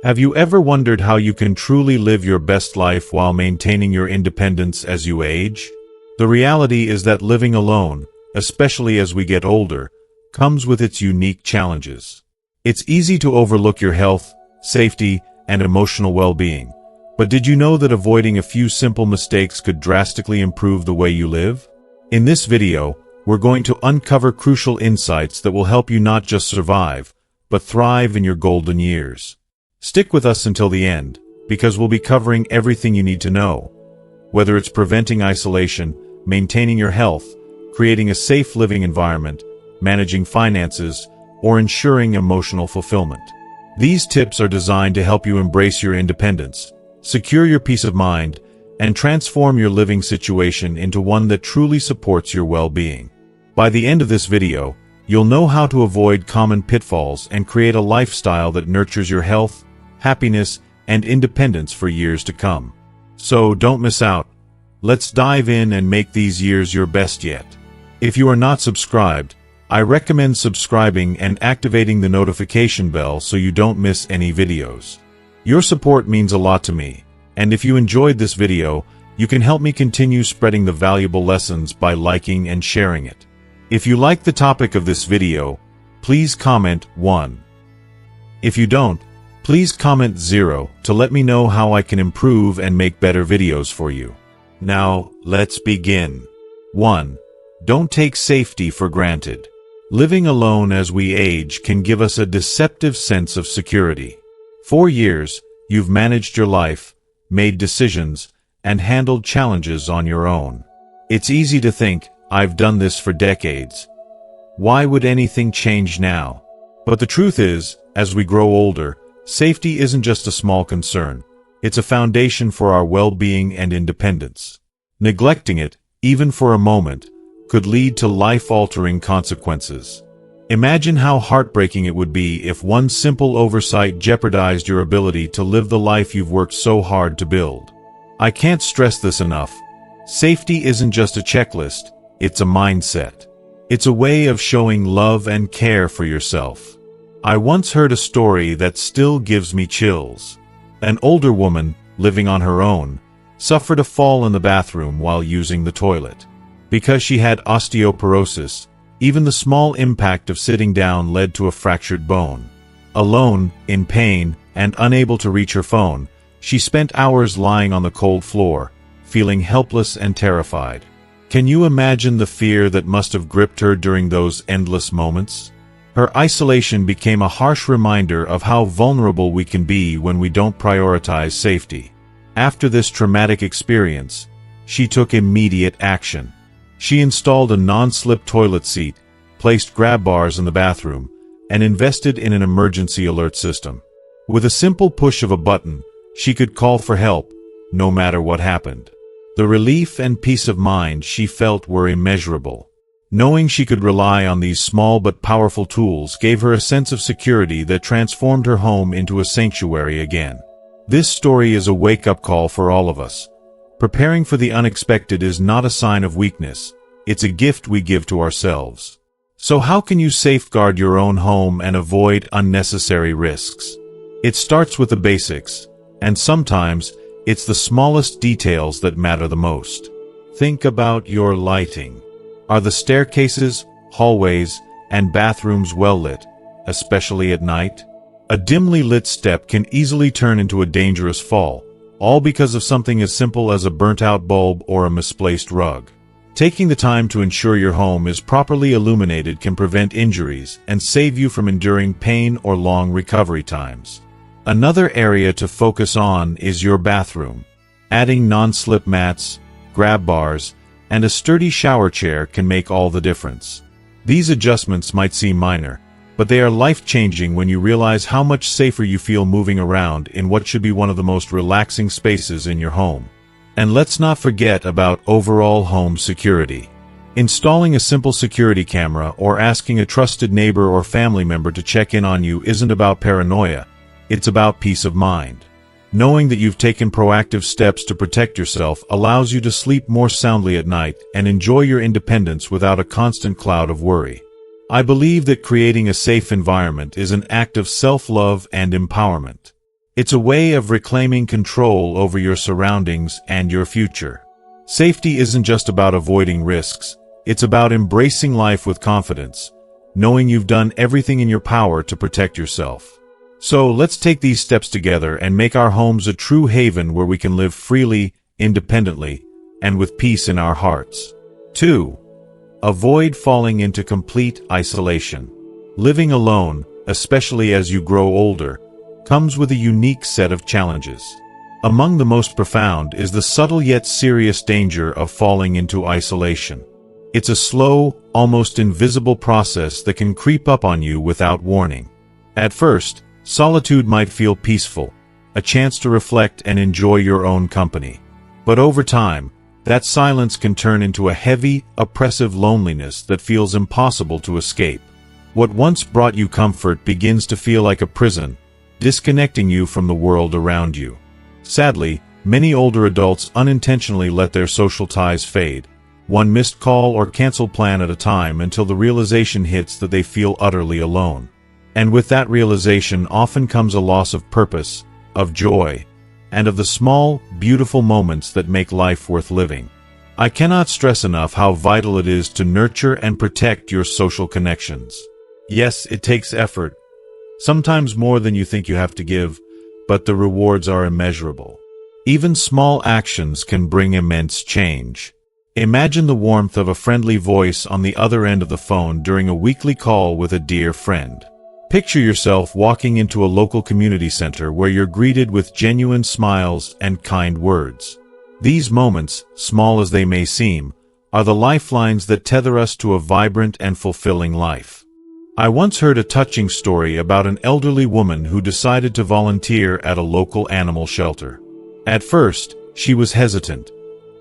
Have you ever wondered how you can truly live your best life while maintaining your independence as you age? The reality is that living alone, especially as we get older, comes with its unique challenges. It's easy to overlook your health, safety, and emotional well-being. But did you know that avoiding a few simple mistakes could drastically improve the way you live? In this video, we're going to uncover crucial insights that will help you not just survive, but thrive in your golden years. Stick with us until the end, because we'll be covering everything you need to know. Whether it's preventing isolation, maintaining your health, creating a safe living environment, managing finances, or ensuring emotional fulfillment. These tips are designed to help you embrace your independence, secure your peace of mind, and transform your living situation into one that truly supports your well-being. By the end of this video, you'll know how to avoid common pitfalls and create a lifestyle that nurtures your health, happiness, and independence for years to come. So don't miss out. Let's dive in and make these years your best yet. If you are not subscribed, I recommend subscribing and activating the notification bell so you don't miss any videos. Your support means a lot to me, and if you enjoyed this video, you can help me continue spreading the valuable lessons by liking and sharing it. If you like the topic of this video, please comment 1. If you don't, please comment 0 to let me know how I can improve and make better videos for you. Now, let's begin. 1. Don't take safety for granted. Living alone as we age can give us a deceptive sense of security. For years, you've managed your life, made decisions, and handled challenges on your own. It's easy to think, I've done this for decades. Why would anything change now? But the truth is, as we grow older, safety isn't just a small concern. It's a foundation for our well-being and independence. Neglecting it, even for a moment, could lead to life-altering consequences. Imagine how heartbreaking it would be if one simple oversight jeopardized your ability to live the life you've worked so hard to build. I can't stress this enough. Safety isn't just a checklist, it's a mindset. It's a way of showing love and care for yourself. I once heard a story that still gives me chills. An older woman, living on her own, suffered a fall in the bathroom while using the toilet. Because she had osteoporosis, even the small impact of sitting down led to a fractured bone. Alone, in pain, and unable to reach her phone, she spent hours lying on the cold floor, feeling helpless and terrified. Can you imagine the fear that must have gripped her during those endless moments? Her isolation became a harsh reminder of how vulnerable we can be when we don't prioritize safety. After this traumatic experience, she took immediate action. She installed a non-slip toilet seat, placed grab bars in the bathroom, and invested in an emergency alert system. With a simple push of a button, she could call for help, no matter what happened. The relief and peace of mind she felt were immeasurable. Knowing she could rely on these small but powerful tools gave her a sense of security that transformed her home into a sanctuary again. This story is a wake-up call for all of us. Preparing for the unexpected is not a sign of weakness, it's a gift we give to ourselves. So how can you safeguard your own home and avoid unnecessary risks? It starts with the basics, and sometimes it's the smallest details that matter the most. Think about your lighting. Are the staircases, hallways, and bathrooms well lit, especially at night? A dimly lit step can easily turn into a dangerous fall, all because of something as simple as a burnt-out bulb or a misplaced rug. Taking the time to ensure your home is properly illuminated can prevent injuries and save you from enduring pain or long recovery times. Another area to focus on is your bathroom. Adding non-slip mats, grab bars, and a sturdy shower chair can make all the difference. These adjustments might seem minor, but they are life-changing when you realize how much safer you feel moving around in what should be one of the most relaxing spaces in your home. And let's not forget about overall home security. Installing a simple security camera or asking a trusted neighbor or family member to check in on you isn't about paranoia, it's about peace of mind. Knowing that you've taken proactive steps to protect yourself allows you to sleep more soundly at night and enjoy your independence without a constant cloud of worry. I believe that creating a safe environment is an act of self-love and empowerment. It's a way of reclaiming control over your surroundings and your future. Safety isn't just about avoiding risks, it's about embracing life with confidence, knowing you've done everything in your power to protect yourself. So let's take these steps together and make our homes a true haven where we can live freely, independently, and with peace in our hearts. 2. Avoid falling into complete isolation. Living alone, especially as you grow older, comes with a unique set of challenges. Among the most profound is the subtle yet serious danger of falling into isolation. It's a slow, almost invisible process that can creep up on you without warning. At first, solitude might feel peaceful, a chance to reflect and enjoy your own company. But over time, that silence can turn into a heavy, oppressive loneliness that feels impossible to escape. What once brought you comfort begins to feel like a prison, disconnecting you from the world around you. Sadly, many older adults unintentionally let their social ties fade, one missed call or canceled plan at a time, until the realization hits that they feel utterly alone. And with that realization often comes a loss of purpose, of joy, and of the small, beautiful moments that make life worth living. I cannot stress enough how vital it is to nurture and protect your social connections. Yes, it takes effort, sometimes more than you think you have to give, but the rewards are immeasurable. Even small actions can bring immense change. Imagine the warmth of a friendly voice on the other end of the phone during a weekly call with a dear friend. Picture yourself walking into a local community center where you're greeted with genuine smiles and kind words. These moments, small as they may seem, are the lifelines that tether us to a vibrant and fulfilling life. I once heard a touching story about an elderly woman who decided to volunteer at a local animal shelter. At first, she was hesitant,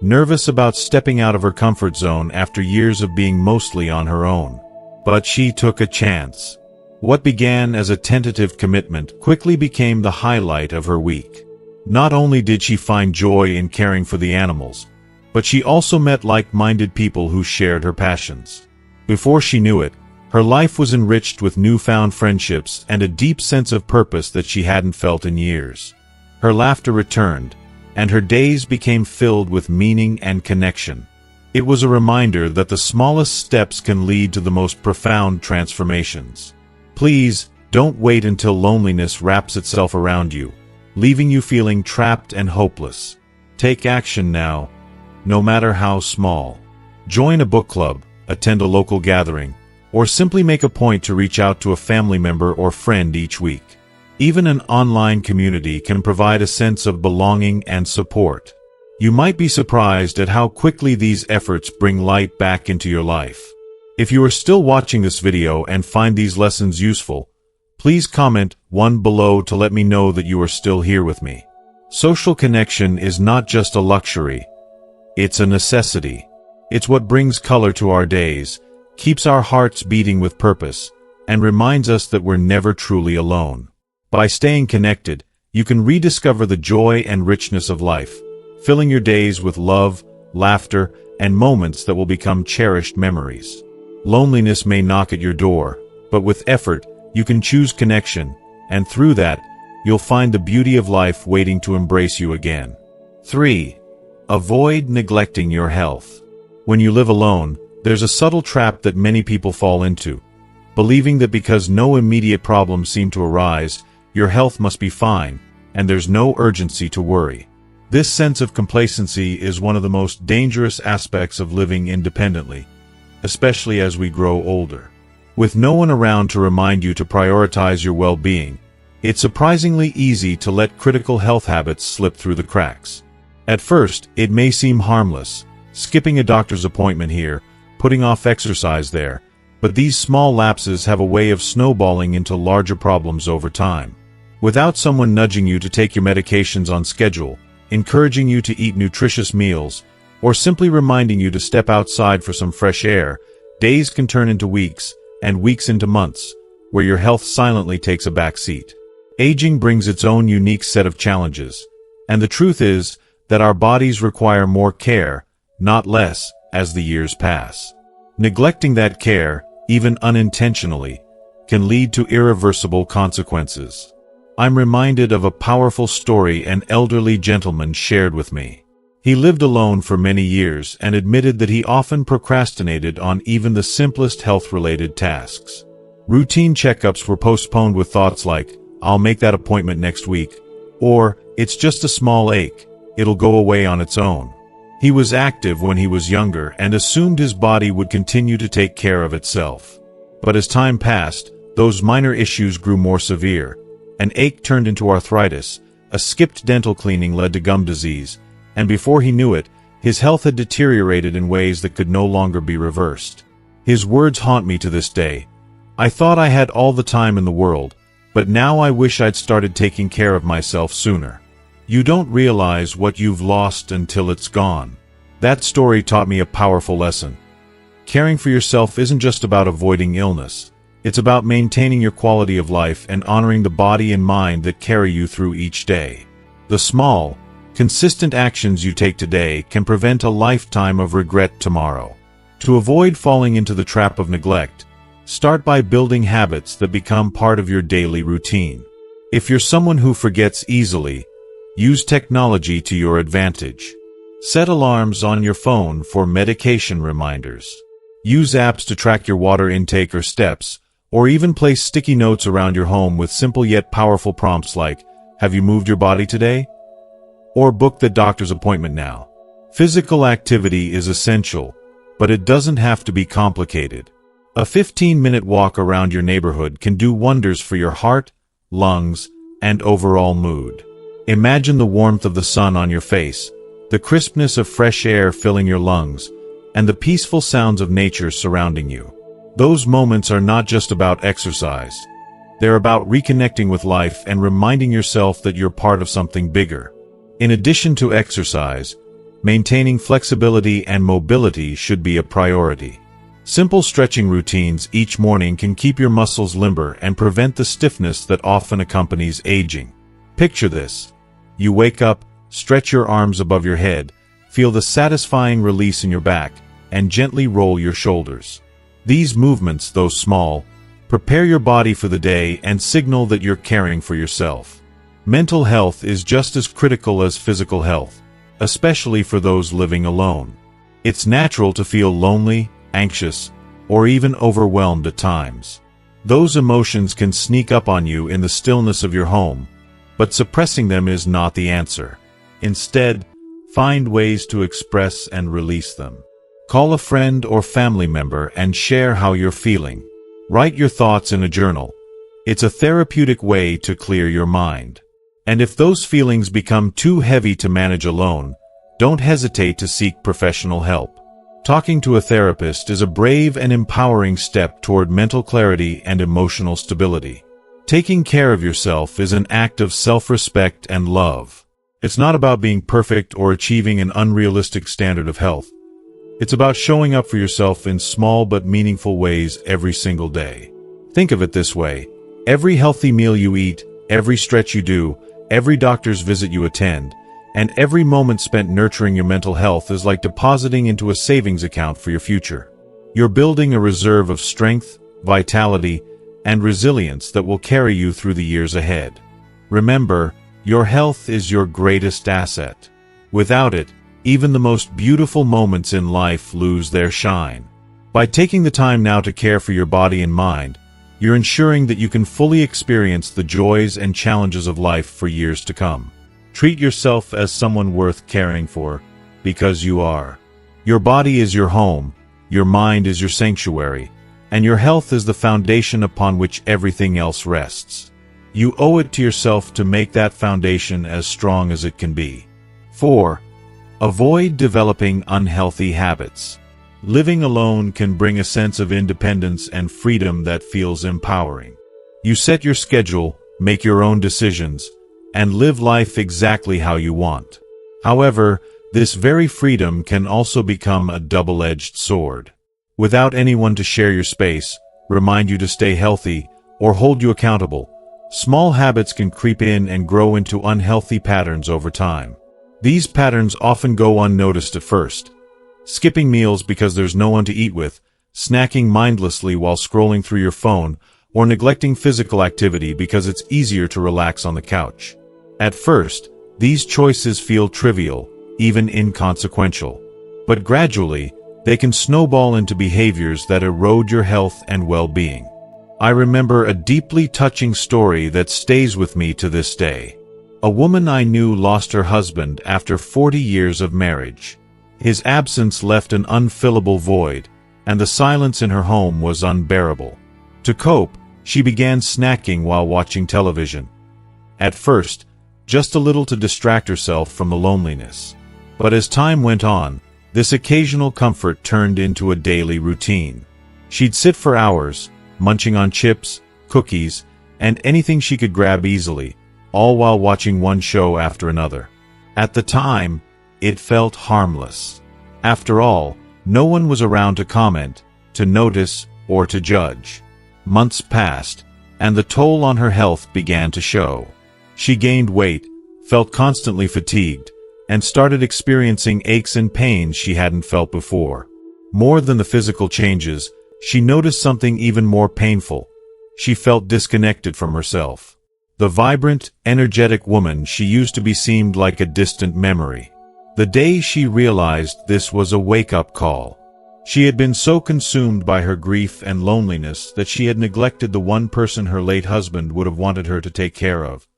nervous about stepping out of her comfort zone after years of being mostly on her own. But she took a chance. What began as a tentative commitment quickly became the highlight of her week. Not only did she find joy in caring for the animals, but she also met like-minded people who shared her passions. Before she knew it, her life was enriched with newfound friendships and a deep sense of purpose that she hadn't felt in years. Her laughter returned, and her days became filled with meaning and connection. It was a reminder that the smallest steps can lead to the most profound transformations. Please, don't wait until loneliness wraps itself around you, leaving you feeling trapped and hopeless. Take action now, no matter how small. Join a book club, attend a local gathering, or simply make a point to reach out to a family member or friend each week. Even an online community can provide a sense of belonging and support. You might be surprised at how quickly these efforts bring light back into your life. If you are still watching this video and find these lessons useful, please comment 1 below to let me know that you are still here with me. Social connection is not just a luxury, it's a necessity. It's what brings color to our days, keeps our hearts beating with purpose, and reminds us that we're never truly alone. By staying connected, you can rediscover the joy and richness of life, filling your days with love, laughter, and moments that will become cherished memories. Loneliness may knock at your door, but with effort, you can choose connection, and through that, you'll find the beauty of life waiting to embrace you again. 3. Avoid neglecting your health. When you live alone, there's a subtle trap that many people fall into, believing that because no immediate problems seem to arise, your health must be fine, and there's no urgency to worry. This sense of complacency is one of the most dangerous aspects of living independently, especially as we grow older. With no one around to remind you to prioritize your well-being, it's surprisingly easy to let critical health habits slip through the cracks. At first, it may seem harmless, skipping a doctor's appointment here, putting off exercise there, but these small lapses have a way of snowballing into larger problems over time. Without someone nudging you to take your medications on schedule, encouraging you to eat nutritious meals, or simply reminding you to step outside for some fresh air, days can turn into weeks, and weeks into months, where your health silently takes a back seat. Aging brings its own unique set of challenges, and the truth is that our bodies require more care, not less, as the years pass. Neglecting that care, even unintentionally, can lead to irreversible consequences. I'm reminded of a powerful story an elderly gentleman shared with me. He lived alone for many years and admitted that he often procrastinated on even the simplest health-related tasks. Routine checkups were postponed with thoughts like, "I'll make that appointment next week," or "It's just a small ache, it'll go away on its own." He was active when he was younger and assumed his body would continue to take care of itself. But as time passed, those minor issues grew more severe. An ache turned into arthritis, a skipped dental cleaning led to gum disease, and before he knew it, his health had deteriorated in ways that could no longer be reversed. His words haunt me to this day. "I thought I had all the time in the world, but now I wish I'd started taking care of myself sooner." You don't realize what you've lost until it's gone. That story taught me a powerful lesson. Caring for yourself isn't just about avoiding illness. It's about maintaining your quality of life and honoring the body and mind that carry you through each day. The small, consistent actions you take today can prevent a lifetime of regret tomorrow. To avoid falling into the trap of neglect, start by building habits that become part of your daily routine. If you're someone who forgets easily, use technology to your advantage. Set alarms on your phone for medication reminders. Use apps to track your water intake or steps, or even place sticky notes around your home with simple yet powerful prompts like, "Have you moved your body today?" Or "Book the doctor's appointment now." Physical activity is essential, but it doesn't have to be complicated. A 15-minute walk around your neighborhood can do wonders for your heart, lungs, and overall mood. Imagine the warmth of the sun on your face, the crispness of fresh air filling your lungs, and the peaceful sounds of nature surrounding you. Those moments are not just about exercise. They're about reconnecting with life and reminding yourself that you're part of something bigger. In addition to exercise, maintaining flexibility and mobility should be a priority. Simple stretching routines each morning can keep your muscles limber and prevent the stiffness that often accompanies aging. Picture this. You wake up, stretch your arms above your head, feel the satisfying release in your back, and gently roll your shoulders. These movements, though small, prepare your body for the day and signal that you're caring for yourself. Mental health is just as critical as physical health, especially for those living alone. It's natural to feel lonely, anxious, or even overwhelmed at times. Those emotions can sneak up on you in the stillness of your home, but suppressing them is not the answer. Instead, find ways to express and release them. Call a friend or family member and share how you're feeling. Write your thoughts in a journal. It's a therapeutic way to clear your mind. And if those feelings become too heavy to manage alone, don't hesitate to seek professional help. Talking to a therapist is a brave and empowering step toward mental clarity and emotional stability. Taking care of yourself is an act of self-respect and love. It's not about being perfect or achieving an unrealistic standard of health. It's about showing up for yourself in small but meaningful ways every single day. Think of it this way. Every healthy meal you eat, every stretch you do, every doctor's visit you attend, and every moment spent nurturing your mental health is like depositing into a savings account for your future. You're building a reserve of strength, vitality, and resilience that will carry you through the years ahead. Remember, your health is your greatest asset. Without it, even the most beautiful moments in life lose their shine. By taking the time now to care for your body and mind, you're ensuring that you can fully experience the joys and challenges of life for years to come. Treat yourself as someone worth caring for, because you are. Your body is your home, your mind is your sanctuary, and your health is the foundation upon which everything else rests. You owe it to yourself to make that foundation as strong as it can be. 4. Avoid developing unhealthy habits. Living alone can bring a sense of independence and freedom that feels empowering. You set your schedule, make your own decisions, and live life exactly how you want. However, this very freedom can also become a double-edged sword. Without anyone to share your space, remind you to stay healthy, or hold you accountable, small habits can creep in and grow into unhealthy patterns over time. These patterns often go unnoticed at first. Skipping meals because there's no one to eat with, snacking mindlessly while scrolling through your phone, or neglecting physical activity because it's easier to relax on the couch. At first, these choices feel trivial, even inconsequential. But gradually, they can snowball into behaviors that erode your health and well-being. I remember a deeply touching story that stays with me to this day. A woman I knew lost her husband after 40 years of marriage. His absence left an unfillable void, and the silence in her home was unbearable. To cope, she began snacking while watching television. At first, just a little to distract herself from the loneliness. But as time went on, this occasional comfort turned into a daily routine. She'd sit for hours, munching on chips, cookies, and anything she could grab easily, all while watching one show after another. At the time, it felt harmless. After all, no one was around to comment, to notice, or to judge. Months passed, and the toll on her health began to show. She gained weight, felt constantly fatigued, and started experiencing aches and pains she hadn't felt before. More than the physical changes, she noticed something even more painful. She felt disconnected from herself. The vibrant, energetic woman she used to be seemed like a distant memory. The day she realized this was a wake-up call. She had been so consumed by her grief and loneliness that she had neglected the one person her late husband would have wanted her to take care of: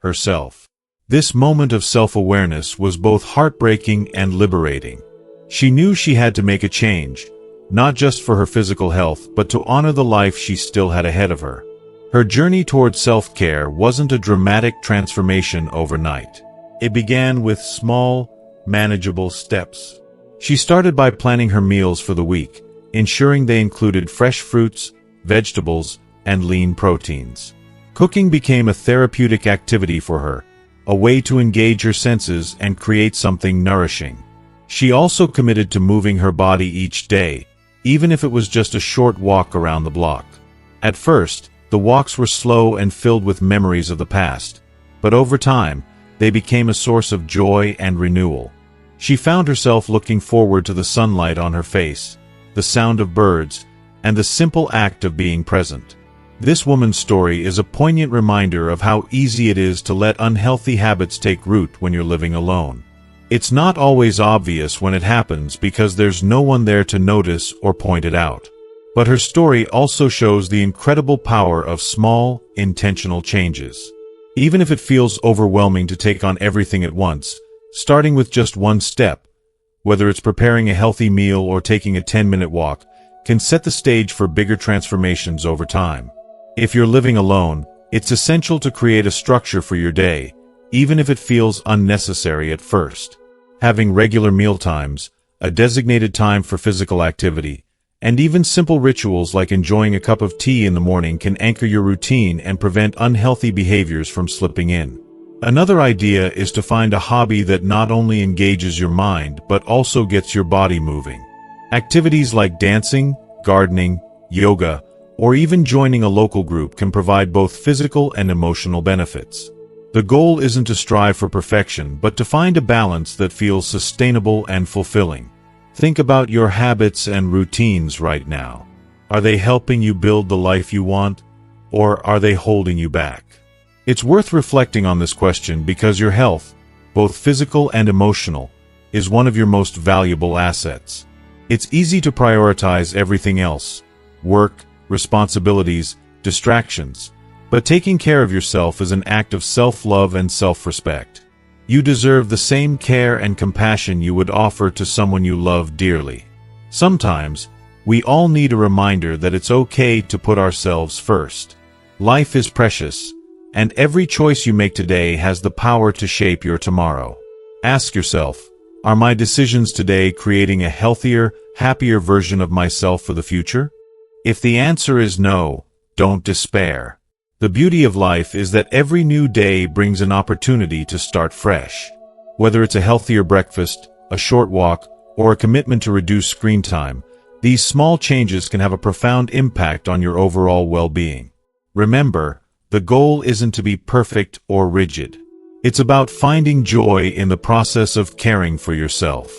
herself. This moment of self-awareness was both heartbreaking and liberating. She knew she had to make a change, not just for her physical health, but to honor the life she still had ahead of her. Her journey toward self-care wasn't a dramatic transformation overnight. It began with small, manageable steps. She started by planning her meals for the week, ensuring they included fresh fruits, vegetables, and lean proteins. Cooking became a therapeutic activity for her, a way to engage her senses and create something nourishing. She also committed to moving her body each day, even if it was just a short walk around the block. At first, the walks were slow and filled with memories of the past, but over time, they became a source of joy and renewal. She found herself looking forward to the sunlight on her face, the sound of birds, and the simple act of being present. This woman's story is a poignant reminder of how easy it is to let unhealthy habits take root when you're living alone. It's not always obvious when it happens because there's no one there to notice or point it out. But her story also shows the incredible power of small, intentional changes. Even if it feels overwhelming to take on everything at once, starting with just one step, whether it's preparing a healthy meal or taking a 10-minute walk, can set the stage for bigger transformations over time. If you're living alone, it's essential to create a structure for your day, even if it feels unnecessary at first. Having regular meal times, a designated time for physical activity, and even simple rituals like enjoying a cup of tea in the morning can anchor your routine and prevent unhealthy behaviors from slipping in. Another idea is to find a hobby that not only engages your mind but also gets your body moving. Activities like dancing, gardening, yoga, or even joining a local group can provide both physical and emotional benefits. The goal isn't to strive for perfection, but to find a balance that feels sustainable and fulfilling. Think about your habits and routines right now. Are they helping you build the life you want, or are they holding you back? It's worth reflecting on this question because your health, both physical and emotional, is one of your most valuable assets. It's easy to prioritize everything else: work, responsibilities, distractions. But taking care of yourself is an act of self-love and self-respect. You deserve the same care and compassion you would offer to someone you love dearly. Sometimes, we all need a reminder that it's okay to put ourselves first. Life is precious, and every choice you make today has the power to shape your tomorrow. Ask yourself, are my decisions today creating a healthier, happier version of myself for the future? If the answer is no, don't despair. The beauty of life is that every new day brings an opportunity to start fresh. Whether it's a healthier breakfast, a short walk, or a commitment to reduce screen time, these small changes can have a profound impact on your overall well-being. Remember, the goal isn't to be perfect or rigid. It's about finding joy in the process of caring for yourself.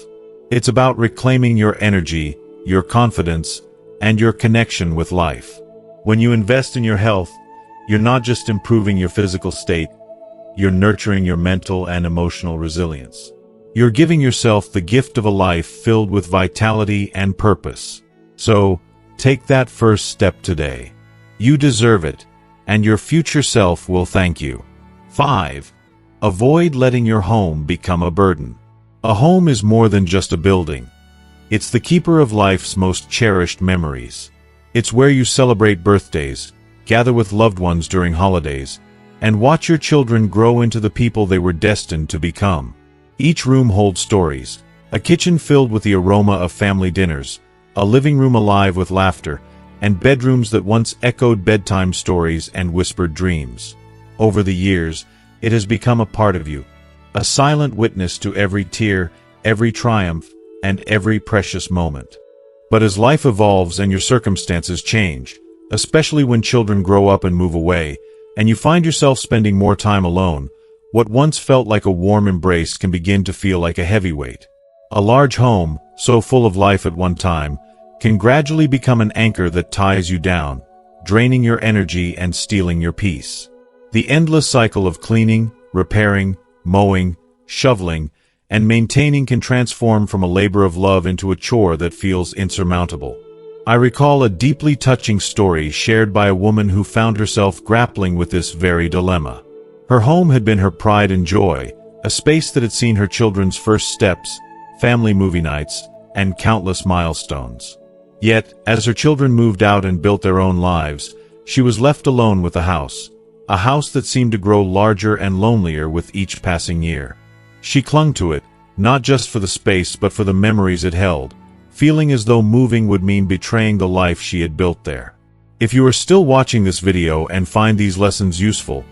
It's about reclaiming your energy, your confidence, and your connection with life. When you invest in your health, you're not just improving your physical state, you're nurturing your mental and emotional resilience. You're giving yourself the gift of a life filled with vitality and purpose. So, take that first step today. You deserve it, and your future self will thank you. 5. Avoid letting your home become a burden. A home is more than just a building. It's the keeper of life's most cherished memories. It's where you celebrate birthdays, gather with loved ones during holidays, and watch your children grow into the people they were destined to become. Each room holds stories, a kitchen filled with the aroma of family dinners, a living room alive with laughter, and bedrooms that once echoed bedtime stories and whispered dreams. Over the years, it has become a part of you, a silent witness to every tear, every triumph, and every precious moment. But as life evolves and your circumstances change, especially when children grow up and move away, and you find yourself spending more time alone, what once felt like a warm embrace can begin to feel like a heavyweight. A large home, so full of life at one time, can gradually become an anchor that ties you down, draining your energy and stealing your peace. The endless cycle of cleaning, repairing, mowing, shoveling, and maintaining can transform from a labor of love into a chore that feels insurmountable. I recall a deeply touching story shared by a woman who found herself grappling with this very dilemma. Her home had been her pride and joy, a space that had seen her children's first steps, family movie nights, and countless milestones. Yet, as her children moved out and built their own lives, she was left alone with a house that seemed to grow larger and lonelier with each passing year. She clung to it, not just for the space but for the memories it held, feeling as though moving would mean betraying the life she had built there. If you are still watching this video and find these lessons useful,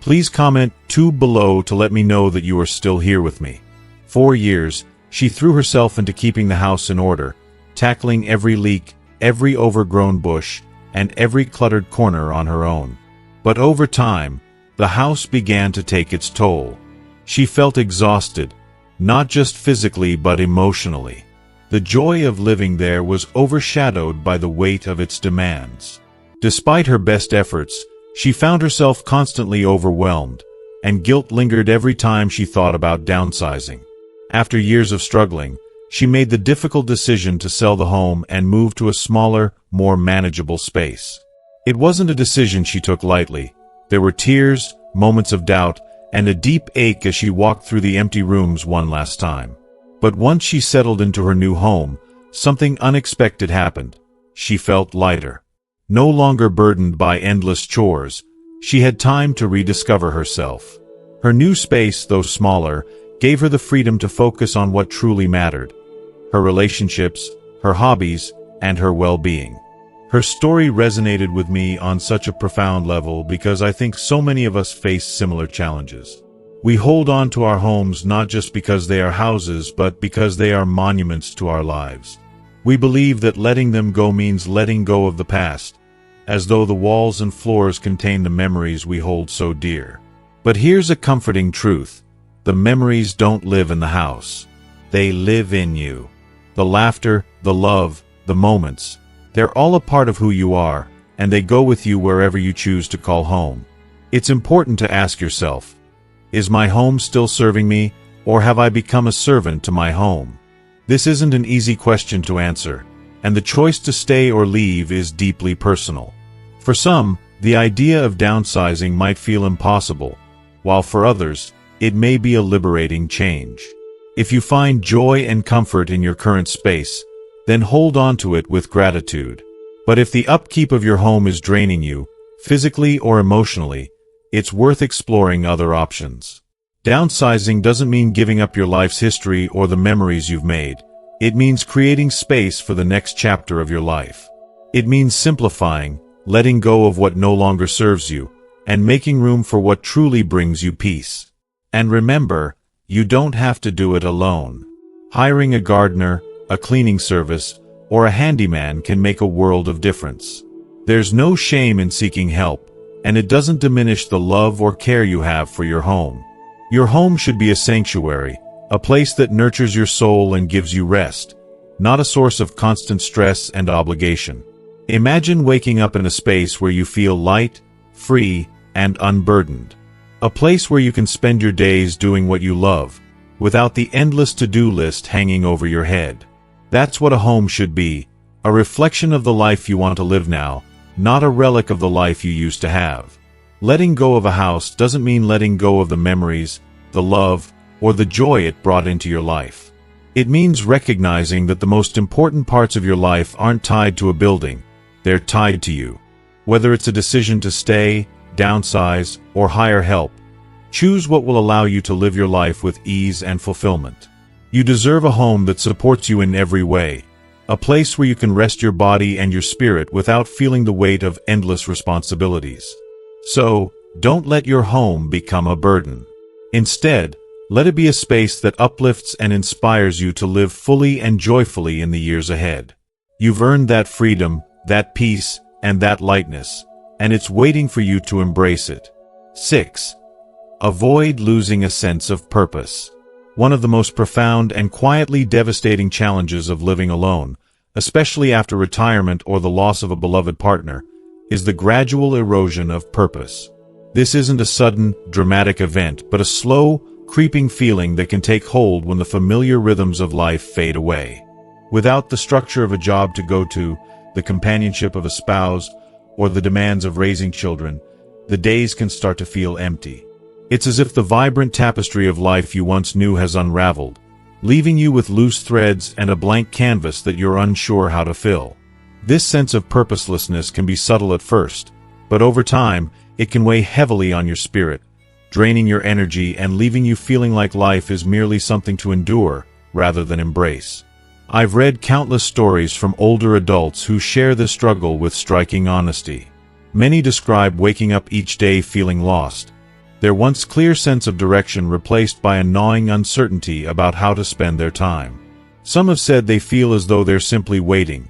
please comment 2 below to let me know that you are still here with me. For years, she threw herself into keeping the house in order, tackling every leak, every overgrown bush, and every cluttered corner on her own. But over time, the house began to take its toll. She felt exhausted, not just physically but emotionally. The joy of living there was overshadowed by the weight of its demands. Despite her best efforts, she found herself constantly overwhelmed, and guilt lingered every time she thought about downsizing. After years of struggling, she made the difficult decision to sell the home and move to a smaller, more manageable space. It wasn't a decision she took lightly. There were tears, moments of doubt, and a deep ache as she walked through the empty rooms one last time. But once she settled into her new home, something unexpected happened. She felt lighter. No longer burdened by endless chores, she had time to rediscover herself. Her new space, though smaller, gave her the freedom to focus on what truly mattered: her relationships, her hobbies, and her well-being. Her story resonated with me on such a profound level because I think so many of us face similar challenges. We hold on to our homes not just because they are houses, but because they are monuments to our lives. We believe that letting them go means letting go of the past, as though the walls and floors contain the memories we hold so dear. But here's a comforting truth: the memories don't live in the house. They live in you. The laughter, the love, the moments, they're all a part of who you are, and they go with you wherever you choose to call home. It's important to ask yourself, is my home still serving me, or have I become a servant to my home? This isn't an easy question to answer, and the choice to stay or leave is deeply personal. For some, the idea of downsizing might feel impossible, while for others, it may be a liberating change. If you find joy and comfort in your current space, then hold on to it with gratitude. But if the upkeep of your home is draining you, physically or emotionally, it's worth exploring other options. Downsizing doesn't mean giving up your life's history or the memories you've made. It means creating space for the next chapter of your life. It means simplifying, letting go of what no longer serves you, and making room for what truly brings you peace. And remember, you don't have to do it alone. Hiring a gardener, a cleaning service, or a handyman can make a world of difference. There's no shame in seeking help, and it doesn't diminish the love or care you have for your home. Your home should be a sanctuary, a place that nurtures your soul and gives you rest, not a source of constant stress and obligation. Imagine waking up in a space where you feel light, free, and unburdened. A place where you can spend your days doing what you love, without the endless to-do list hanging over your head. That's what a home should be, a reflection of the life you want to live now, not a relic of the life you used to have. Letting go of a house doesn't mean letting go of the memories, the love, or the joy it brought into your life. It means recognizing that the most important parts of your life aren't tied to a building, they're tied to you. Whether it's a decision to stay, downsize, or hire help, choose what will allow you to live your life with ease and fulfillment. You deserve a home that supports you in every way, a place where you can rest your body and your spirit without feeling the weight of endless responsibilities. So, don't let your home become a burden. Instead, let it be a space that uplifts and inspires you to live fully and joyfully in the years ahead. You've earned that freedom, that peace, and that lightness, and it's waiting for you to embrace it. 6. Avoid losing a sense of purpose. One of the most profound and quietly devastating challenges of living alone, especially after retirement or the loss of a beloved partner, is the gradual erosion of purpose. This isn't a sudden, dramatic event, but a slow, creeping feeling that can take hold when the familiar rhythms of life fade away. Without the structure of a job to go to, the companionship of a spouse, or the demands of raising children, the days can start to feel empty. It's as if the vibrant tapestry of life you once knew has unraveled, leaving you with loose threads and a blank canvas that you're unsure how to fill. This sense of purposelessness can be subtle at first, but over time, it can weigh heavily on your spirit, draining your energy and leaving you feeling like life is merely something to endure rather than embrace. I've read countless stories from older adults who share this struggle with striking honesty. Many describe waking up each day feeling lost, their once clear sense of direction replaced by a gnawing uncertainty about how to spend their time. Some have said they feel as though they're simply waiting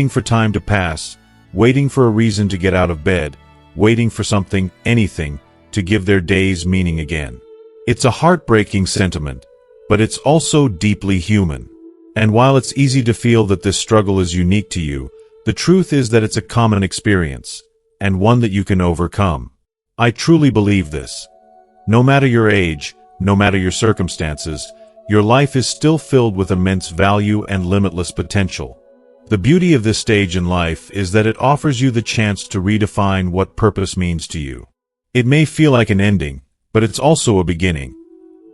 for time to pass, waiting for a reason to get out of bed, waiting for something, anything, to give their days meaning again. It's a heartbreaking sentiment, but it's also deeply human. And while it's easy to feel that this struggle is unique to you, the truth is that it's a common experience, and one that you can overcome. I truly believe this. No matter your age, no matter your circumstances, your life is still filled with immense value and limitless potential. The beauty of this stage in life is that it offers you the chance to redefine what purpose means to you. It may feel like an ending, but it's also a beginning.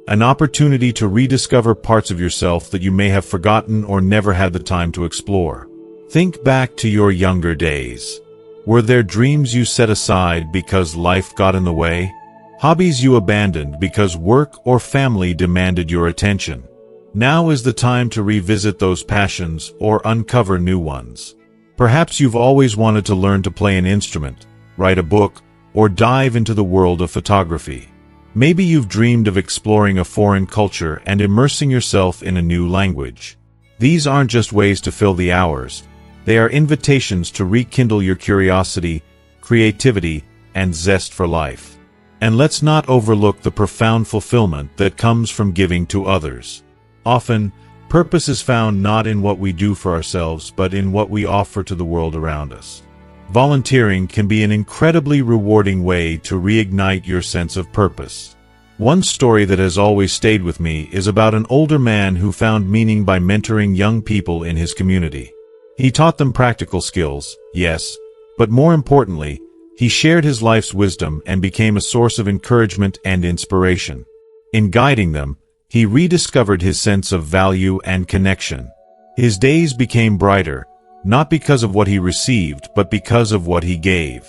An opportunity to rediscover parts of yourself that you may have forgotten or never had the time to explore. Think back to your younger days. Were there dreams you set aside because life got in the way? Hobbies you abandoned because work or family demanded your attention? Now is the time to revisit those passions or uncover new ones. Perhaps you've always wanted to learn to play an instrument, write a book, or dive into the world of photography. Maybe you've dreamed of exploring a foreign culture and immersing yourself in a new language. These aren't just ways to fill the hours. They are invitations to rekindle your curiosity, creativity, and zest for life. And let's not overlook the profound fulfillment that comes from giving to others. Often, purpose is found not in what we do for ourselves, but in what we offer to the world around us. Volunteering can be an incredibly rewarding way to reignite your sense of purpose. One story that has always stayed with me is about an older man who found meaning by mentoring young people in his community. He taught them practical skills, yes, but more importantly, he shared his life's wisdom and became a source of encouragement and inspiration. In guiding them, he rediscovered his sense of value and connection. His days became brighter, not because of what he received, but because of what he gave.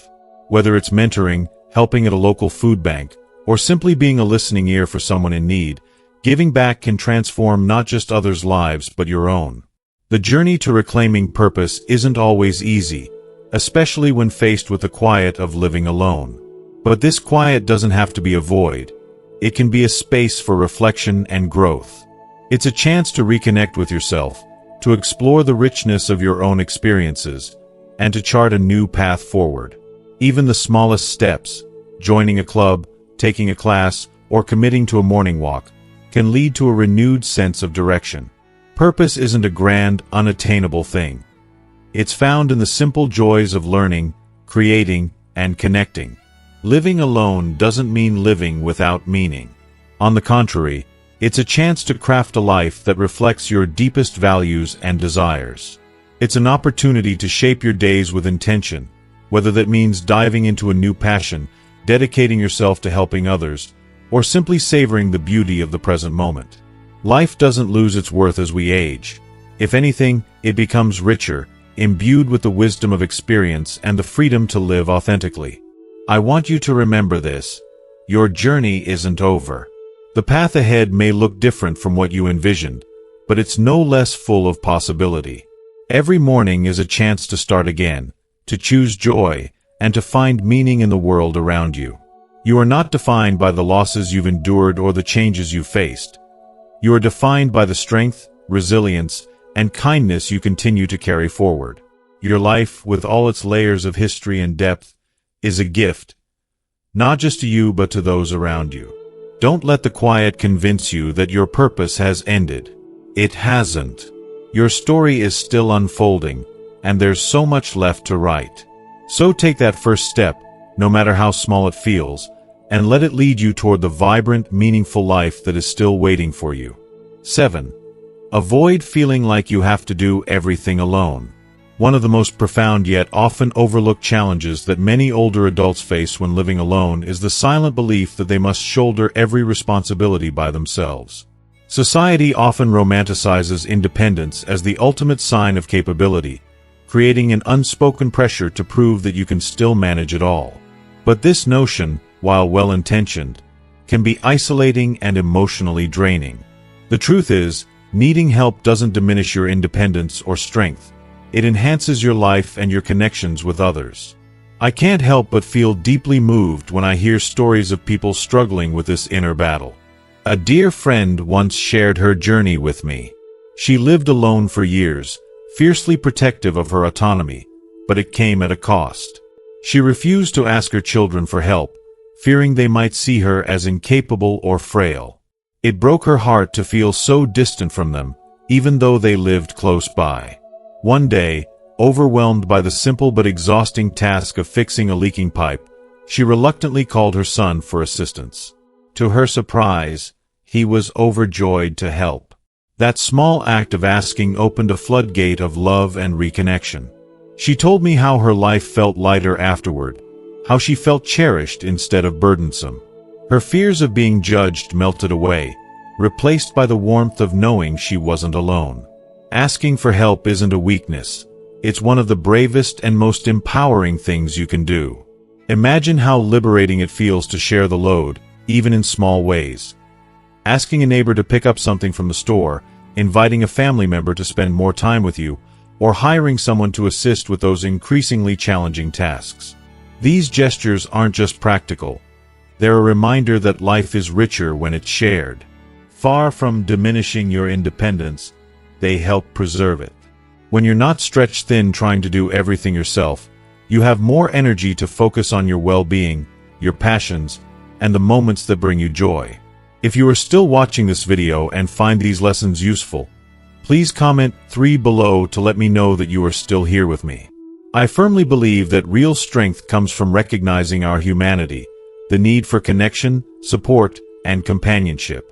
Whether it's mentoring, helping at a local food bank, or simply being a listening ear for someone in need, giving back can transform not just others' lives, but your own. The journey to reclaiming purpose isn't always easy, especially when faced with the quiet of living alone. But this quiet doesn't have to be a void. It can be a space for reflection and growth. It's a chance to reconnect with yourself, to explore the richness of your own experiences, and to chart a new path forward. Even the smallest steps, joining a club, taking a class, or committing to a morning walk, can lead to a renewed sense of direction. Purpose isn't a grand, unattainable thing. It's found in the simple joys of learning, creating, and connecting. Living alone doesn't mean living without meaning. On the contrary, it's a chance to craft a life that reflects your deepest values and desires. It's an opportunity to shape your days with intention, whether that means diving into a new passion, dedicating yourself to helping others, or simply savoring the beauty of the present moment. Life doesn't lose its worth as we age. If anything, it becomes richer, imbued with the wisdom of experience and the freedom to live authentically. I want you to remember this: your journey isn't over. The path ahead may look different from what you envisioned, but it's no less full of possibility. Every morning is a chance to start again, to choose joy, and to find meaning in the world around you. You are not defined by the losses you've endured or the changes you've faced. You are defined by the strength, resilience, and kindness you continue to carry forward. Your life, with all its layers of history and depth, is a gift, not just to you but to those around you. Don't let the quiet convince you that your purpose has ended. It hasn't. Your story is still unfolding, and there's so much left to write. So take that first step, no matter how small it feels, and let it lead you toward the vibrant, meaningful life that is still waiting for you. 7. Avoid feeling like you have to do everything alone. One of the most profound yet often overlooked challenges that many older adults face when living alone is the silent belief that they must shoulder every responsibility by themselves. Society often romanticizes independence as the ultimate sign of capability, creating an unspoken pressure to prove that you can still manage it all. But this notion, while well-intentioned, can be isolating and emotionally draining. The truth is, needing help doesn't diminish your independence or strength. It enhances your life and your connections with others. I can't help but feel deeply moved when I hear stories of people struggling with this inner battle. A dear friend once shared her journey with me. She lived alone for years, fiercely protective of her autonomy, but it came at a cost. She refused to ask her children for help, fearing they might see her as incapable or frail. It broke her heart to feel so distant from them, even though they lived close by. One day, overwhelmed by the simple but exhausting task of fixing a leaking pipe, she reluctantly called her son for assistance. To her surprise, he was overjoyed to help. That small act of asking opened a floodgate of love and reconnection. She told me how her life felt lighter afterward, how she felt cherished instead of burdensome. Her fears of being judged melted away, replaced by the warmth of knowing she wasn't alone. Asking for help isn't a weakness. It's one of the bravest and most empowering things you can do. Imagine how liberating it feels to share the load, even in small ways. Asking a neighbor to pick up something from the store, inviting a family member to spend more time with you, or hiring someone to assist with those increasingly challenging tasks. These gestures aren't just practical. They're a reminder that life is richer when it's shared. Far from diminishing your independence, they help preserve it. When you're not stretched thin trying to do everything yourself, you have more energy to focus on your well-being, your passions, and the moments that bring you joy. If you are still watching this video and find these lessons useful, please comment 3 below to let me know that you are still here with me. I firmly believe that real strength comes from recognizing our humanity, the need for connection, support, and companionship.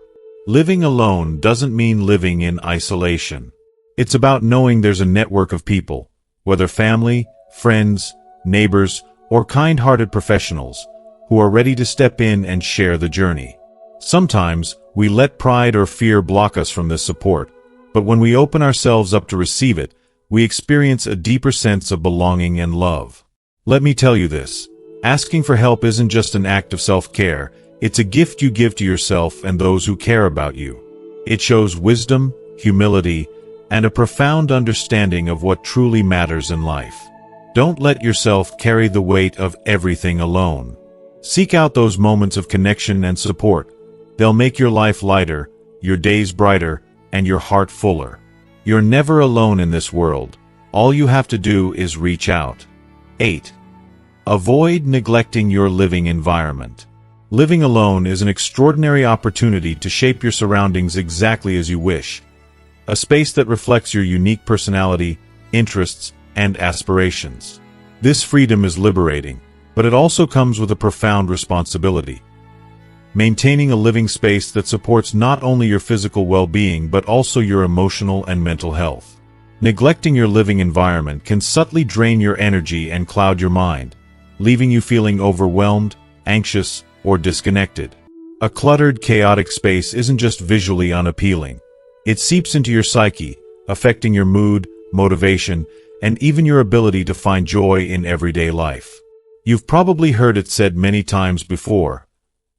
Living alone doesn't mean living in isolation. It's about knowing there's a network of people, whether family, friends, neighbors, or kind-hearted professionals, who are ready to step in and share the journey. Sometimes, we let pride or fear block us from this support, but when we open ourselves up to receive it, we experience a deeper sense of belonging and love. Let me tell you this: asking for help isn't just an act of self-care, it's a gift you give to yourself and those who care about you. It shows wisdom, humility, and a profound understanding of what truly matters in life. Don't let yourself carry the weight of everything alone. Seek out those moments of connection and support. They'll make your life lighter, your days brighter, and your heart fuller. You're never alone in this world. All you have to do is reach out. 8. Avoid neglecting your living environment. Living alone is an extraordinary opportunity to shape your surroundings exactly as you wish. A space that reflects your unique personality, interests, and aspirations. This freedom is liberating, but it also comes with a profound responsibility. Maintaining a living space that supports not only your physical well-being but also your emotional and mental health. Neglecting your living environment can subtly drain your energy and cloud your mind, leaving you feeling overwhelmed, anxious, or disconnected. A cluttered, chaotic space isn't just visually unappealing. It seeps into your psyche, affecting your mood, motivation, and even your ability to find joy in everyday life. You've probably heard it said many times before: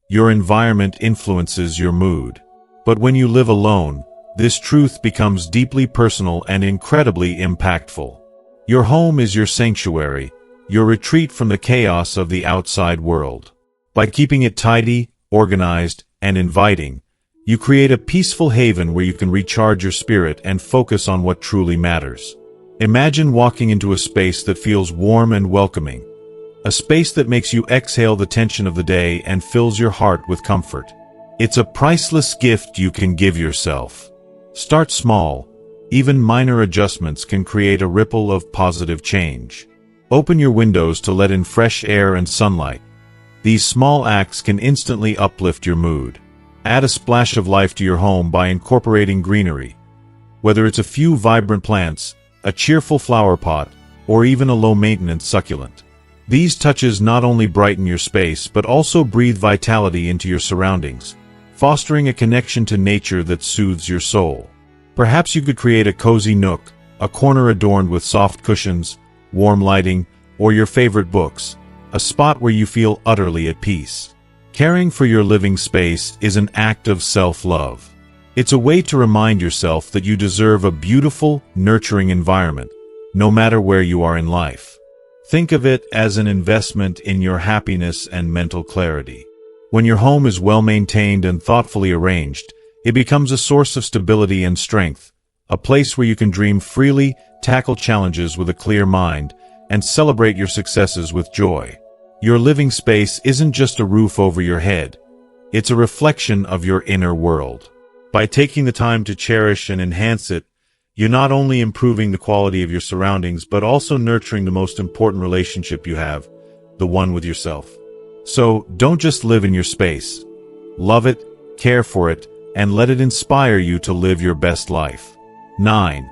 your environment influences your mood. But when you live alone, this truth becomes deeply personal and incredibly impactful. Your home is your sanctuary, your retreat from the chaos of the outside world. By keeping it tidy, organized, and inviting, you create a peaceful haven where you can recharge your spirit and focus on what truly matters. Imagine walking into a space that feels warm and welcoming, a space that makes you exhale the tension of the day and fills your heart with comfort. It's a priceless gift you can give yourself. Start small. Even minor adjustments can create a ripple of positive change. Open your windows to let in fresh air and sunlight. These small acts can instantly uplift your mood. Add a splash of life to your home by incorporating greenery. Whether it's a few vibrant plants, a cheerful flower pot, or even a low-maintenance succulent. These touches not only brighten your space but also breathe vitality into your surroundings, fostering a connection to nature that soothes your soul. Perhaps you could create a cozy nook, a corner adorned with soft cushions, warm lighting, or your favorite books, a spot where you feel utterly at peace. Caring for your living space is an act of self-love. It's a way to remind yourself that you deserve a beautiful, nurturing environment, no matter where you are in life. Think of it as an investment in your happiness and mental clarity. When your home is well-maintained and thoughtfully arranged, it becomes a source of stability and strength, a place where you can dream freely, tackle challenges with a clear mind, and celebrate your successes with joy. Your living space isn't just a roof over your head. It's a reflection of your inner world. By taking the time to cherish and enhance it, you're not only improving the quality of your surroundings, but also nurturing the most important relationship you have, the one with yourself. So, don't just live in your space. Love it, care for it, and let it inspire you to live your best life. 9.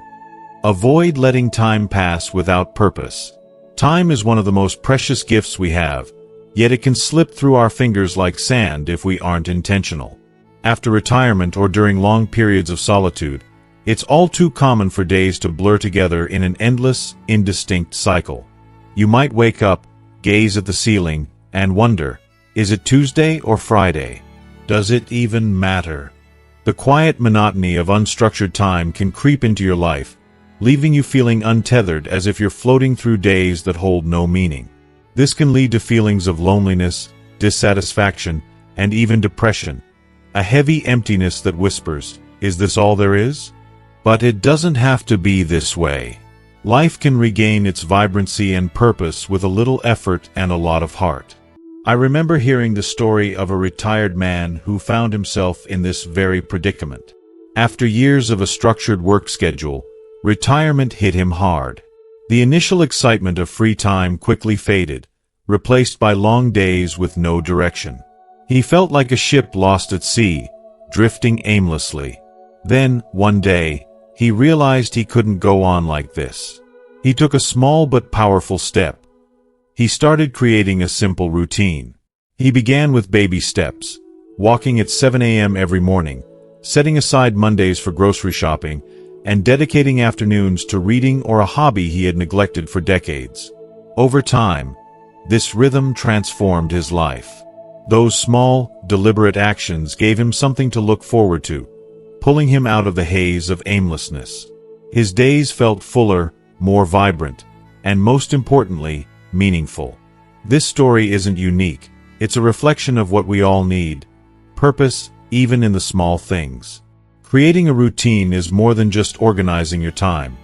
Avoid letting time pass without purpose. Time is one of the most precious gifts we have, yet it can slip through our fingers like sand if we aren't intentional. After retirement or during long periods of solitude, it's all too common for days to blur together in an endless, indistinct cycle. You might wake up, gaze at the ceiling, and wonder, is it Tuesday or Friday? Does it even matter? The quiet monotony of unstructured time can creep into your life, leaving you feeling untethered as if you're floating through days that hold no meaning. This can lead to feelings of loneliness, dissatisfaction, and even depression. A heavy emptiness that whispers, is this all there is? But it doesn't have to be this way. Life can regain its vibrancy and purpose with a little effort and a lot of heart. I remember hearing the story of a retired man who found himself in this very predicament. After years of a structured work schedule, retirement hit him hard. The initial excitement of free time quickly faded, replaced by long days with no direction. He felt like a ship lost at sea, drifting aimlessly. Then, one day, he realized he couldn't go on like this. He took a small but powerful step. He started creating a simple routine. He began with baby steps, walking at 7 a.m. every morning, setting aside Mondays for grocery shopping, and dedicating afternoons to reading or a hobby he had neglected for decades. Over time, this rhythm transformed his life. Those small, deliberate actions gave him something to look forward to, pulling him out of the haze of aimlessness. His days felt fuller, more vibrant, and most importantly, meaningful. This story isn't unique. It's a reflection of what we all need: purpose, even in the small things. Creating a routine is more than just organizing your time.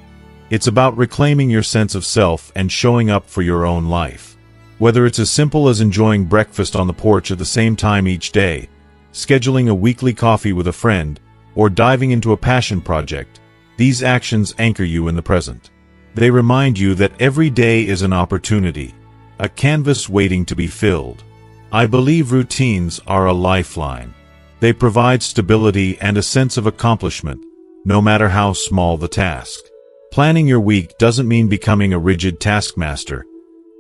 It's about reclaiming your sense of self and showing up for your own life. Whether it's as simple as enjoying breakfast on the porch at the same time each day, scheduling a weekly coffee with a friend, or diving into a passion project, these actions anchor you in the present. They remind you that every day is an opportunity, a canvas waiting to be filled. I believe routines are a lifeline. They provide stability and a sense of accomplishment, no matter how small the task. Planning your week doesn't mean becoming a rigid taskmaster.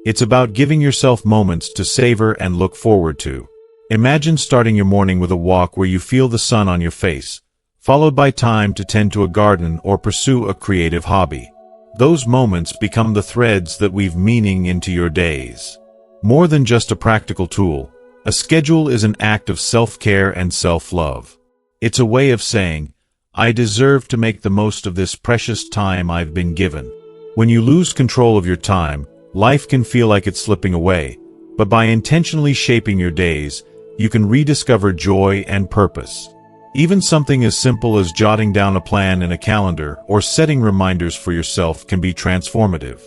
It's about giving yourself moments to savor and look forward to. Imagine starting your morning with a walk where you feel the sun on your face, followed by time to tend to a garden or pursue a creative hobby. Those moments become the threads that weave meaning into your days. More than just a practical tool, a schedule is an act of self-care and self-love. It's a way of saying, I deserve to make the most of this precious time I've been given. When you lose control of your time, life can feel like it's slipping away, but by intentionally shaping your days, you can rediscover joy and purpose. Even something as simple as jotting down a plan in a calendar or setting reminders for yourself can be transformative.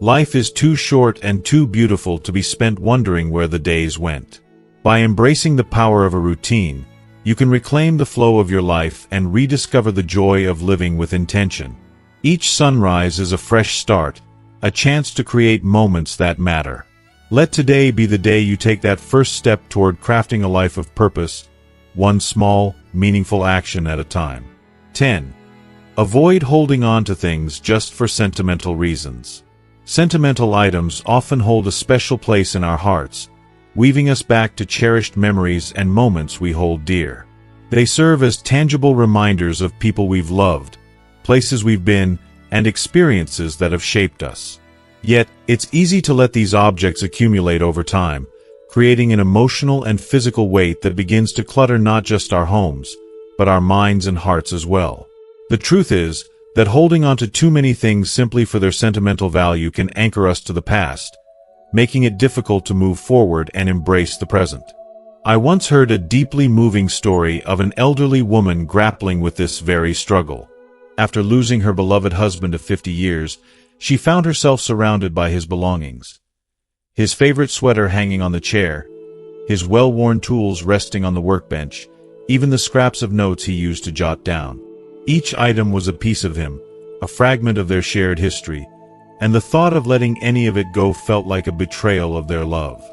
Life is too short and too beautiful to be spent wondering where the days went. By embracing the power of a routine, you can reclaim the flow of your life and rediscover the joy of living with intention. Each sunrise is a fresh start, a chance to create moments that matter. Let today be the day you take that first step toward crafting a life of purpose, one small, meaningful action at a time. 10. Avoid holding on to things just for sentimental reasons. Sentimental items often hold a special place in our hearts, weaving us back to cherished memories and moments we hold dear. They serve as tangible reminders of people we've loved, places we've been, and experiences that have shaped us. Yet, it's easy to let these objects accumulate over time, creating an emotional and physical weight that begins to clutter not just our homes, but our minds and hearts as well. The truth is that holding on to too many things simply for their sentimental value can anchor us to the past, making it difficult to move forward and embrace the present. I once heard a deeply moving story of an elderly woman grappling with this very struggle. After losing her beloved husband of 50 years, she found herself surrounded by his belongings. His favorite sweater hanging on the chair, his well-worn tools resting on the workbench, even the scraps of notes he used to jot down. Each item was a piece of him, a fragment of their shared history, and the thought of letting any of it go felt like a betrayal of their love.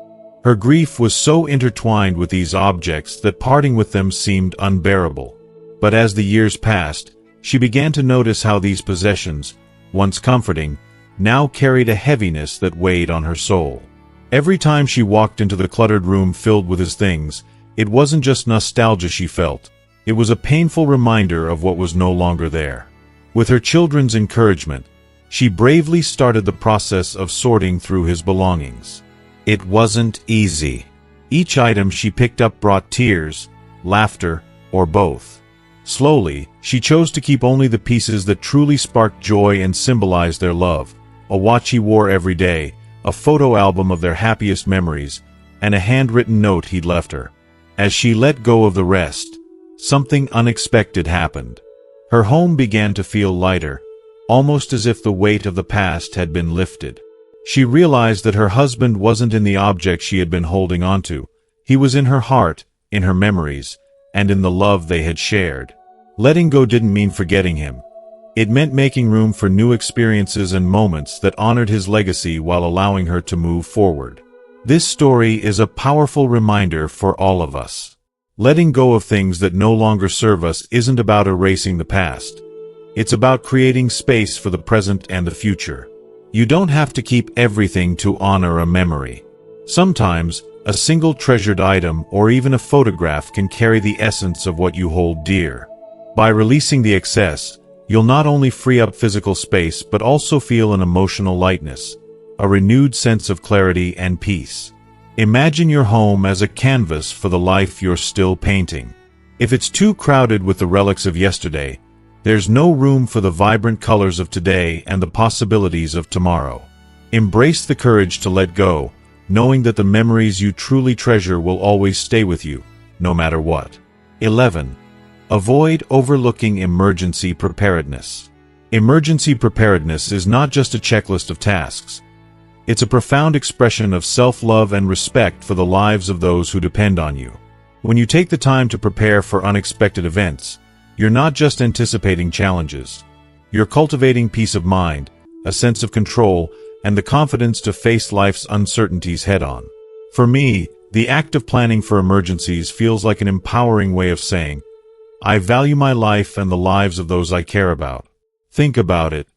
Her grief was so intertwined with these objects that parting with them seemed unbearable. But as the years passed, she began to notice how these possessions, once comforting, now carried a heaviness that weighed on her soul. Every time she walked into the cluttered room filled with his things, it wasn't just nostalgia she felt, it was a painful reminder of what was no longer there. With her children's encouragement, she bravely started the process of sorting through his belongings. It wasn't easy. Each item she picked up brought tears, laughter, or both. Slowly, she chose to keep only the pieces that truly sparked joy and symbolized their love: a watch he wore every day, a photo album of their happiest memories, and a handwritten note he'd left her. As she let go of the rest, something unexpected happened. Her home began to feel lighter, almost as if the weight of the past had been lifted. She realized that her husband wasn't in the object she had been holding onto. He was in her heart, in her memories, and in the love they had shared. Letting go didn't mean forgetting him. It meant making room for new experiences and moments that honored his legacy while allowing her to move forward. This story is a powerful reminder for all of us. Letting go of things that no longer serve us isn't about erasing the past. It's about creating space for the present and the future. You don't have to keep everything to honor a memory. Sometimes, a single treasured item or even a photograph can carry the essence of what you hold dear. By releasing the excess, you'll not only free up physical space but also feel an emotional lightness, a renewed sense of clarity and peace. Imagine your home as a canvas for the life you're still painting. If it's too crowded with the relics of yesterday, there's no room for the vibrant colors of today and the possibilities of tomorrow. Embrace the courage to let go, knowing that the memories you truly treasure will always stay with you, no matter what. 11. Avoid overlooking emergency preparedness. Emergency preparedness is not just a checklist of tasks. It's a profound expression of self-love and respect for the lives of those who depend on you. When you take the time to prepare for unexpected events, you're not just anticipating challenges. You're cultivating peace of mind, a sense of control, and the confidence to face life's uncertainties head-on. For me, the act of planning for emergencies feels like an empowering way of saying, I value my life and the lives of those I care about. Think about it.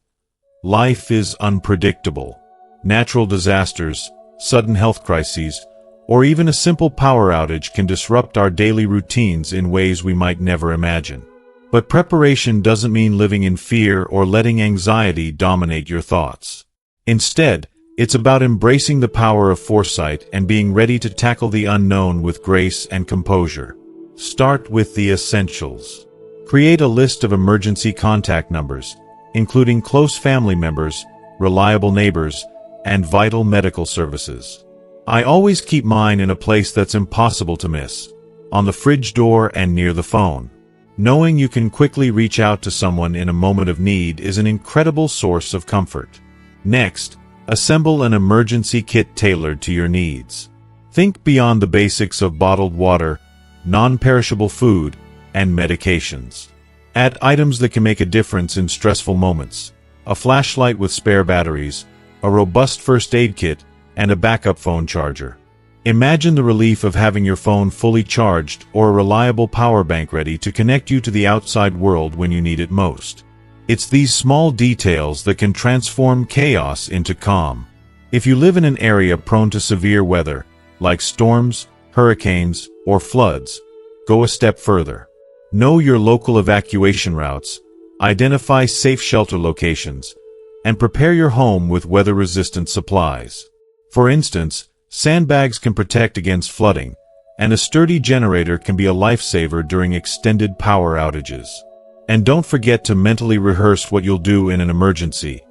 Life is unpredictable. Natural disasters, sudden health crises, or even a simple power outage can disrupt our daily routines in ways we might never imagine. But preparation doesn't mean living in fear or letting anxiety dominate your thoughts. Instead, it's about embracing the power of foresight and being ready to tackle the unknown with grace and composure. Start with the essentials. Create a list of emergency contact numbers, including close family members, reliable neighbors, and vital medical services. I always keep mine in a place that's impossible to miss, on the fridge door and near the phone. Knowing you can quickly reach out to someone in a moment of need is an incredible source of comfort. Next, assemble an emergency kit tailored to your needs. Think beyond the basics of bottled water, non-perishable food, and medications. Add items that can make a difference in stressful moments: a flashlight with spare batteries, a robust first aid kit, and a backup phone charger. Imagine the relief of having your phone fully charged or a reliable power bank ready to connect you to the outside world when you need it most. It's these small details that can transform chaos into calm. If you live in an area prone to severe weather, like storms, hurricanes, or floods, go a step further. Know your local evacuation routes, identify safe shelter locations, and prepare your home with weather-resistant supplies. For instance, sandbags can protect against flooding, and a sturdy generator can be a lifesaver during extended power outages. And don't forget to mentally rehearse what you'll do in an emergency.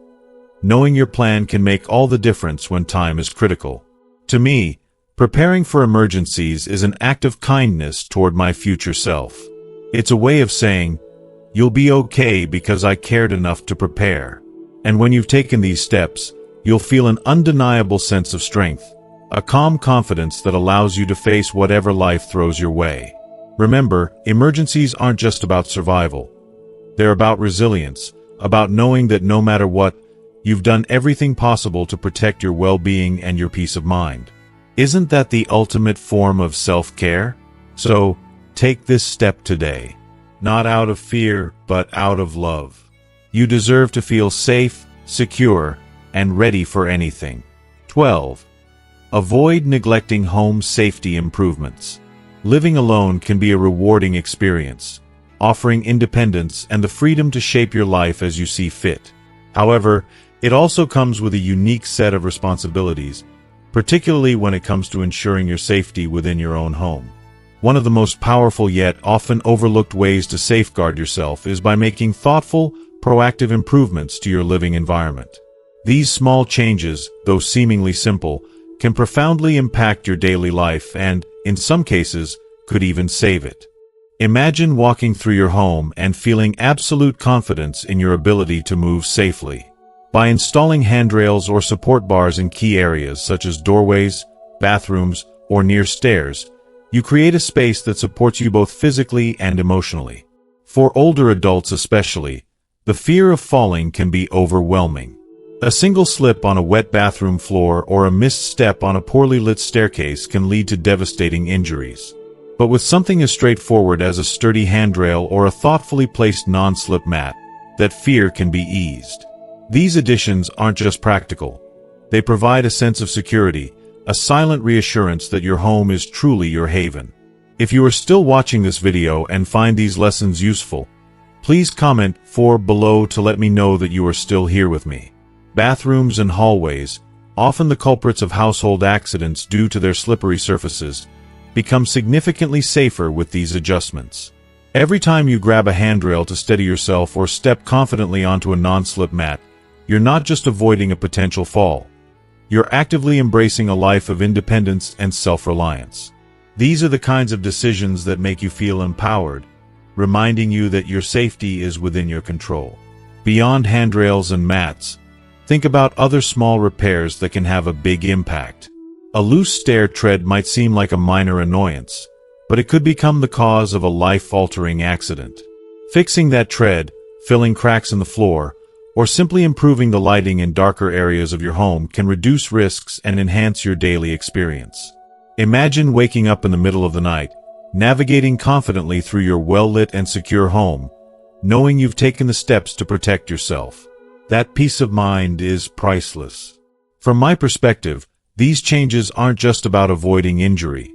Knowing your plan can make all the difference when time is critical. To me, preparing for emergencies is an act of kindness toward my future self. It's a way of saying, you'll be okay because I cared enough to prepare. And when you've taken these steps, you'll feel an undeniable sense of strength, a calm confidence that allows you to face whatever life throws your way. Remember, emergencies aren't just about survival. They're about resilience, about knowing that no matter what, you've done everything possible to protect your well-being and your peace of mind. Isn't that the ultimate form of self-care? So, take this step today. Not out of fear, but out of love. You deserve to feel safe, secure, and ready for anything. 12. Avoid neglecting home safety improvements. Living alone can be a rewarding experience, offering independence and the freedom to shape your life as you see fit. However, it also comes with a unique set of responsibilities, particularly when it comes to ensuring your safety within your own home. One of the most powerful yet often overlooked ways to safeguard yourself is by making thoughtful, proactive improvements to your living environment. These small changes, though seemingly simple, can profoundly impact your daily life and, in some cases, could even save it. Imagine walking through your home and feeling absolute confidence in your ability to move safely. By installing handrails or support bars in key areas such as doorways, bathrooms, or near stairs, you create a space that supports you both physically and emotionally. For older adults especially, the fear of falling can be overwhelming. A single slip on a wet bathroom floor or a missed step on a poorly lit staircase can lead to devastating injuries. But with something as straightforward as a sturdy handrail or a thoughtfully placed non-slip mat, that fear can be eased. These additions aren't just practical. They provide a sense of security, a silent reassurance that your home is truly your haven. If you are still watching this video and find these lessons useful, please comment 4 below to let me know that you are still here with me. Bathrooms and hallways, often the culprits of household accidents due to their slippery surfaces, become significantly safer with these adjustments. Every time you grab a handrail to steady yourself or step confidently onto a non-slip mat, you're not just avoiding a potential fall. You're actively embracing a life of independence and self-reliance. These are the kinds of decisions that make you feel empowered, reminding you that your safety is within your control. Beyond handrails and mats, think about other small repairs that can have a big impact. A loose stair tread might seem like a minor annoyance, but it could become the cause of a life-altering accident. Fixing that tread, filling cracks in the floor, or simply improving the lighting in darker areas of your home can reduce risks and enhance your daily experience. Imagine waking up in the middle of the night, navigating confidently through your well-lit and secure home, knowing you've taken the steps to protect yourself. That peace of mind is priceless. From my perspective, these changes aren't just about avoiding injury.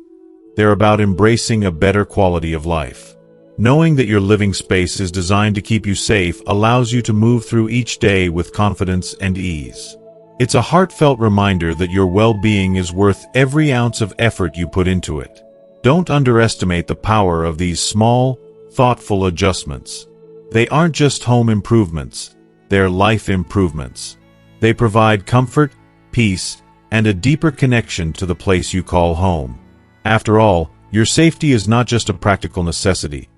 They're about embracing a better quality of life. Knowing that your living space is designed to keep you safe allows you to move through each day with confidence and ease. It's a heartfelt reminder that your well-being is worth every ounce of effort you put into it. Don't underestimate the power of these small, thoughtful adjustments. They aren't just home improvements, they're life improvements. They provide comfort, peace, and a deeper connection to the place you call home. After all, your safety is not just a practical necessity.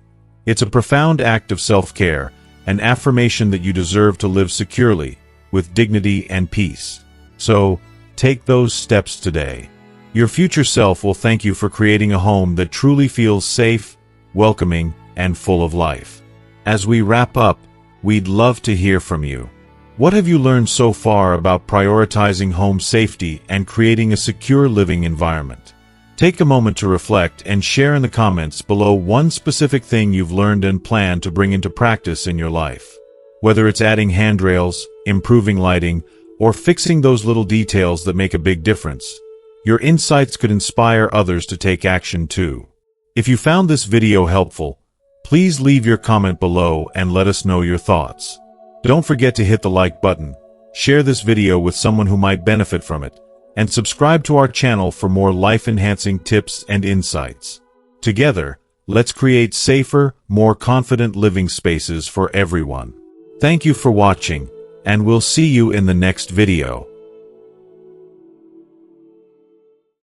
It's a profound act of self-care, an affirmation that you deserve to live securely, with dignity and peace. So, take those steps today. Your future self will thank you for creating a home that truly feels safe, welcoming, and full of life. As we wrap up, we'd love to hear from you. What have you learned so far about prioritizing home safety and creating a secure living environment? Take a moment to reflect and share in the comments below one specific thing you've learned and plan to bring into practice in your life. Whether it's adding handrails, improving lighting, or fixing those little details that make a big difference, your insights could inspire others to take action too. If you found this video helpful, please leave your comment below and let us know your thoughts. Don't forget to hit the like button, share this video with someone who might benefit from it, and subscribe to our channel for more life-enhancing tips and insights. Together, let's create safer, more confident living spaces for everyone. Thank you for watching, and we'll see you in the next video.